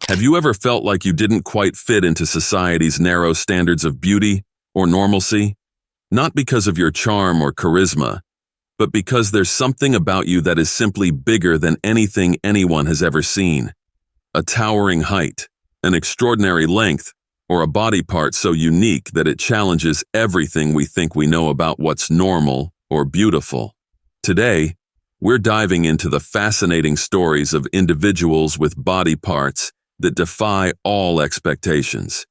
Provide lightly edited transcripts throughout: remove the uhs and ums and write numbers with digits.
Have you ever felt like you didn't quite fit into society's narrow standards of beauty or normalcy? Not because of your charm or charisma, but because there's something about you that is simply bigger than anything anyone has ever seen. A towering height, an extraordinary length, or a body part so unique that it challenges everything we think we know about what's normal or beautiful. Today, we're diving into the fascinating stories of individuals with body parts that defy all expectations.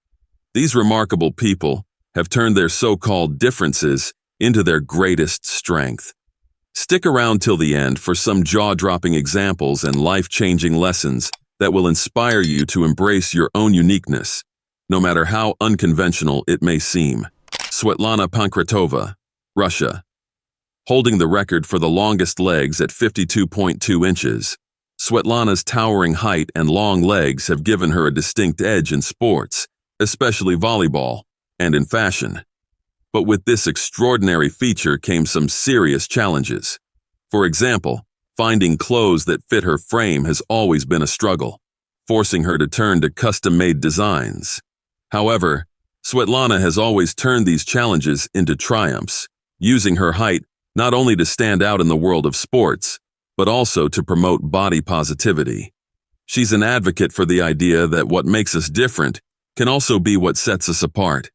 These remarkable people have turned their so-called differences into their greatest strength. Stick around till the end for some jaw-dropping examples and life-changing lessons that will inspire you to embrace your own uniqueness, no matter how unconventional it may seem. Svetlana Pankratova, Russia. Holding the record for the longest legs at 52.2 inches, Svetlana's towering height and long legs have given her a distinct edge in sports, especially volleyball, and in fashion. But with this extraordinary feature came some serious challenges. For example, finding clothes that fit her frame has always been a struggle, forcing her to turn to custom-made designs. However, Svetlana has always turned these challenges into triumphs, using her height not only to stand out in the world of sports, but also to promote body positivity. She's an advocate for the idea that what makes us different can also be what sets us apart.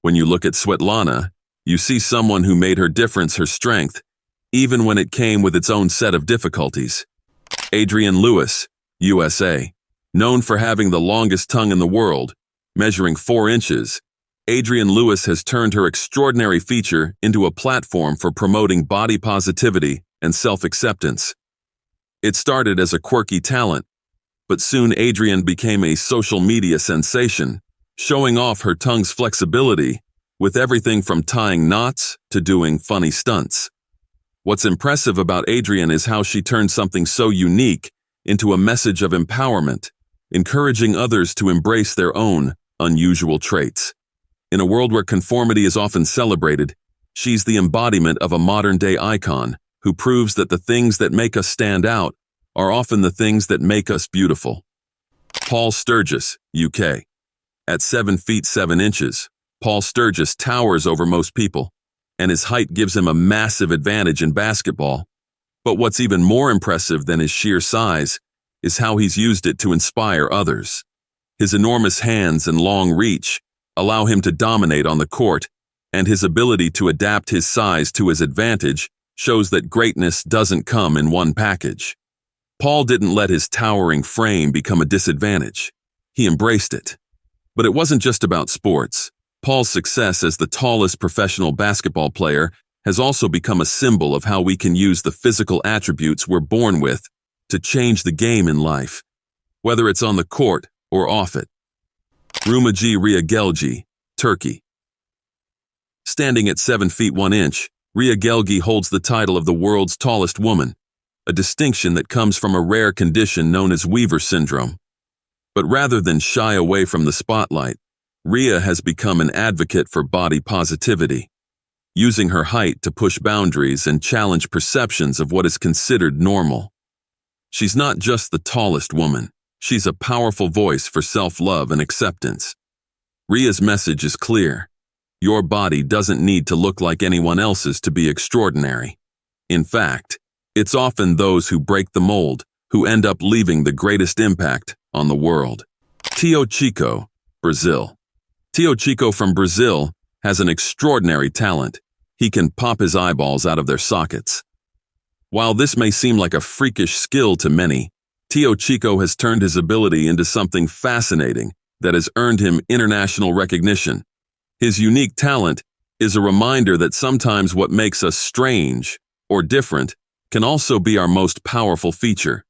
When you look at Svetlana, you see someone who made her difference her strength, even when it came with its own set of difficulties. Adrienne Lewis, USA. Known for having the longest tongue in the world, measuring 4 inches, Adrienne Lewis has turned her extraordinary feature into a platform for promoting body positivity and self-acceptance. It started as a quirky talent, but soon Adrienne became a social media sensation, showing off her tongue's flexibility with everything from tying knots to doing funny stunts. What's impressive about Adrienne is how she turned something so unique into a message of empowerment, encouraging others to embrace their own unusual traits. In a world where conformity is often celebrated, she's the embodiment of a modern-day icon who proves that the things that make us stand out are often the things that make us beautiful. Paul Sturgis, UK. At 7 feet 7 inches, Paul Sturgis towers over most people, and his height gives him a massive advantage in basketball. But what's even more impressive than his sheer size is how he's used it to inspire others. His enormous hands and long reach allow him to dominate on the court, and his ability to adapt his size to his advantage shows that greatness doesn't come in one package. Paul didn't let his towering frame become a disadvantage. He embraced it. But it wasn't just about sports. Paul's success as the tallest professional basketball player has also become a symbol of how we can use the physical attributes we're born with to change the game in life, whether it's on the court or off it. Rumaji Riyagelgi, Turkey. Standing at 7 feet 1 inch, Riyagelgi holds the title of the world's tallest woman, a distinction that comes from a rare condition known as Weaver syndrome. But rather than shy away from the spotlight, Ria has become an advocate for body positivity, using her height to push boundaries and challenge perceptions of what is considered normal. She's not just the tallest woman, she's a powerful voice for self-love and acceptance. Ria's message is clear. Your body doesn't need to look like anyone else's to be extraordinary. In fact, it's often those who break the mold who end up leaving the greatest impact on the world. Tio Chico, Brazil. Tio Chico from Brazil has an extraordinary talent. He can pop his eyeballs out of their sockets. While this may seem like a freakish skill to many, Tio Chico has turned his ability into something fascinating that has earned him international recognition. His unique talent is a reminder that sometimes what makes us strange or different can also be our most powerful feature.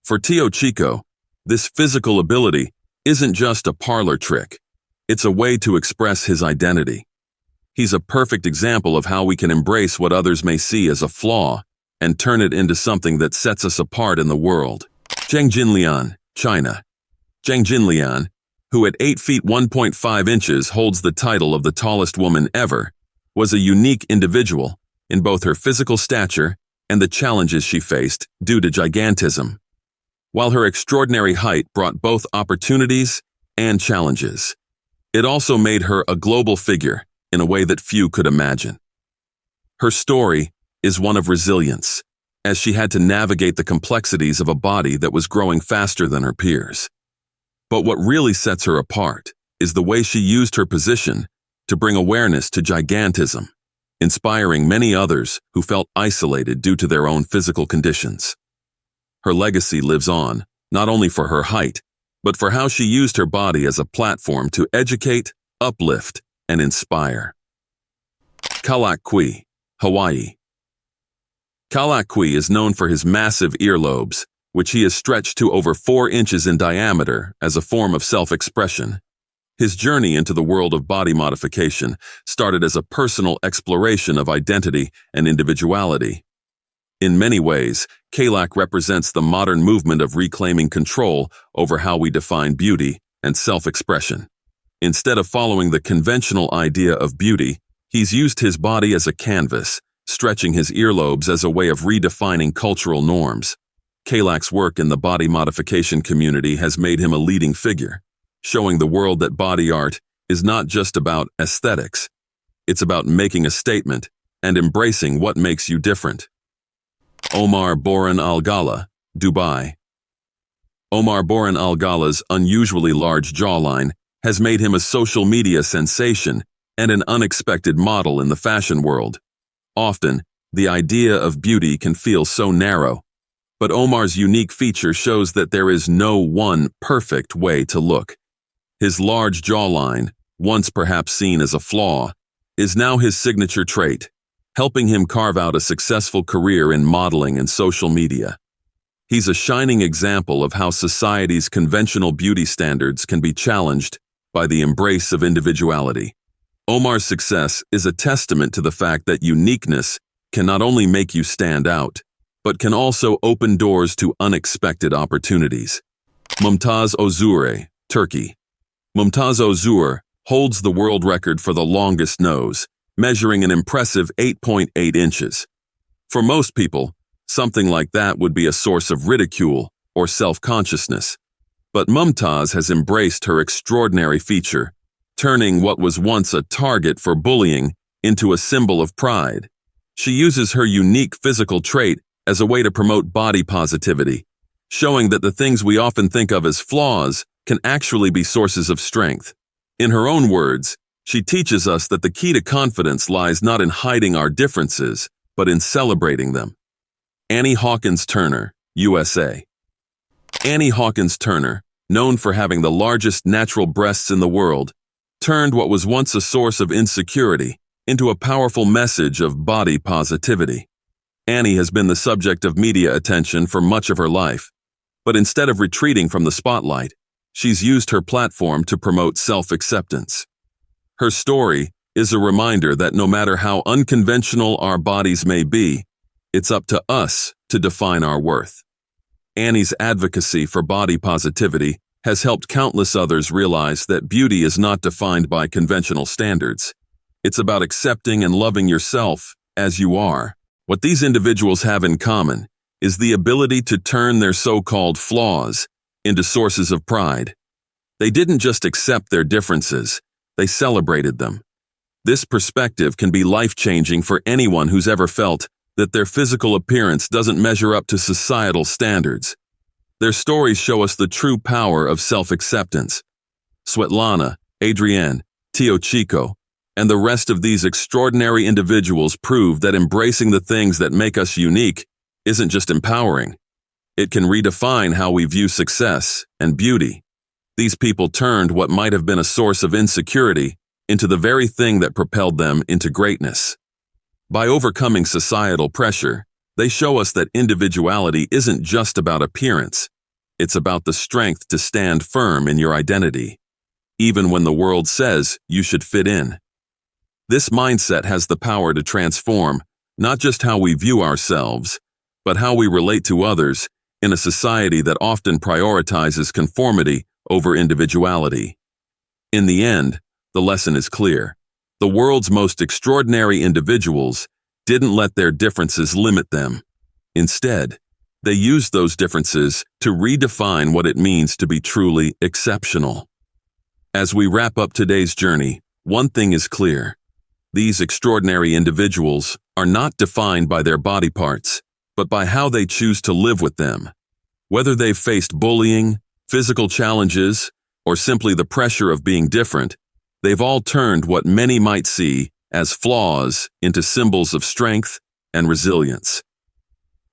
For Tio Chico, this physical ability isn't just a parlor trick. It's a way to express his identity. He's a perfect example of how we can embrace what others may see as a flaw and turn it into something that sets us apart in the world. Zhang Jinlian, China. Zhang Jinlian, who at 8 feet 1.5 inches holds the title of the tallest woman ever, was a unique individual in both her physical stature and the challenges she faced due to gigantism. While her extraordinary height brought both opportunities and challenges, it also made her a global figure in a way that few could imagine. Her story is one of resilience, as she had to navigate the complexities of a body that was growing faster than her peers. But what really sets her apart is the way she used her position to bring awareness to gigantism, inspiring many others who felt isolated due to their own physical conditions. Her legacy lives on, not only for her height, but for how she used her body as a platform to educate, uplift, and inspire. Kalak-Kui, Hawaii. Kalak-Kui is known for his massive earlobes, which he has stretched to over 4 inches in diameter as a form of self-expression. His journey into the world of body modification started as a personal exploration of identity and individuality. In many ways, Kalak represents the modern movement of reclaiming control over how we define beauty and self-expression. Instead of following the conventional idea of beauty, he's used his body as a canvas, stretching his earlobes as a way of redefining cultural norms. Kalak's work in the body modification community has made him a leading figure, showing the world that body art is not just about aesthetics. It's about making a statement and embracing what makes you different. Omar Boran Al-Ghala, Dubai. Omar Boran Al-Ghala''s unusually large jawline has made him a social media sensation and an unexpected model in the fashion world. Often, the idea of beauty can feel so narrow, but Omar's unique feature shows that there is no one perfect way to look. His large jawline, once perhaps seen as a flaw, is now his signature trait, helping him carve out a successful career in modeling and social media. He's a shining example of how society's conventional beauty standards can be challenged by the embrace of individuality. Omar's success is a testament to the fact that uniqueness can not only make you stand out, but can also open doors to unexpected opportunities. Mumtaz Ozure, Turkey. Mumtaz Ozure holds the world record for the longest nose, measuring an impressive 8.8 inches. For most people, something like that would be a source of ridicule or self-consciousness. But Mumtaz has embraced her extraordinary feature, turning what was once a target for bullying into a symbol of pride. She uses her unique physical trait as a way to promote body positivity, showing that the things we often think of as flaws can actually be sources of strength. In her own words, she teaches us that the key to confidence lies not in hiding our differences, but in celebrating them. Annie Hawkins Turner, USA. Annie Hawkins Turner, known for having the largest natural breasts in the world, turned what was once a source of insecurity into a powerful message of body positivity. Annie has been the subject of media attention for much of her life, but instead of retreating from the spotlight, she's used her platform to promote self-acceptance. Her story is a reminder that no matter how unconventional our bodies may be, it's up to us to define our worth. Annie's advocacy for body positivity has helped countless others realize that beauty is not defined by conventional standards. It's about accepting and loving yourself as you are. What these individuals have in common is the ability to turn their so-called flaws into sources of pride. They didn't just accept their differences, they celebrated them. This perspective can be life-changing for anyone who's ever felt that their physical appearance doesn't measure up to societal standards. Their stories show us the true power of self-acceptance. Svetlana, Adrienne, Tio Chico, and the rest of these extraordinary individuals prove that embracing the things that make us unique isn't just empowering. It can redefine how we view success and beauty. These people turned what might have been a source of insecurity into the very thing that propelled them into greatness. By overcoming societal pressure, they show us that individuality isn't just about appearance. It's about the strength to stand firm in your identity, even when the world says you should fit in. This mindset has the power to transform not just how we view ourselves, but how we relate to others in a society that often prioritizes conformity over individuality. In the end, the lesson is clear. The world's most extraordinary individuals didn't let their differences limit them. Instead, They used those differences to redefine what it means to be truly exceptional. As we wrap up today's journey, one thing is clear. These extraordinary individuals are not defined by their body parts, but by how they choose to live with them. Whether they've faced bullying, physical challenges, or simply the pressure of being different, they've all turned what many might see as flaws into symbols of strength and resilience.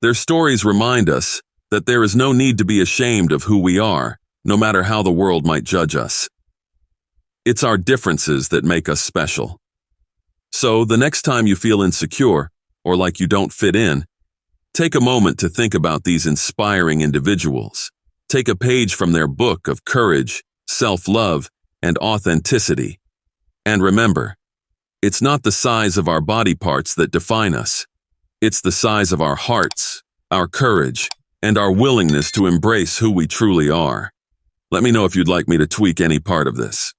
Their stories remind us that there is no need to be ashamed of who we are, no matter how the world might judge us. It's our differences that make us special. So, the next time you feel insecure, or like you don't fit in, take a moment to think about these inspiring individuals. Take a page from their book of courage, self-love, and authenticity. And remember, it's not the size of our body parts that define us. It's the size of our hearts, our courage, and our willingness to embrace who we truly are. Let me know if you'd like me to tweak any part of this.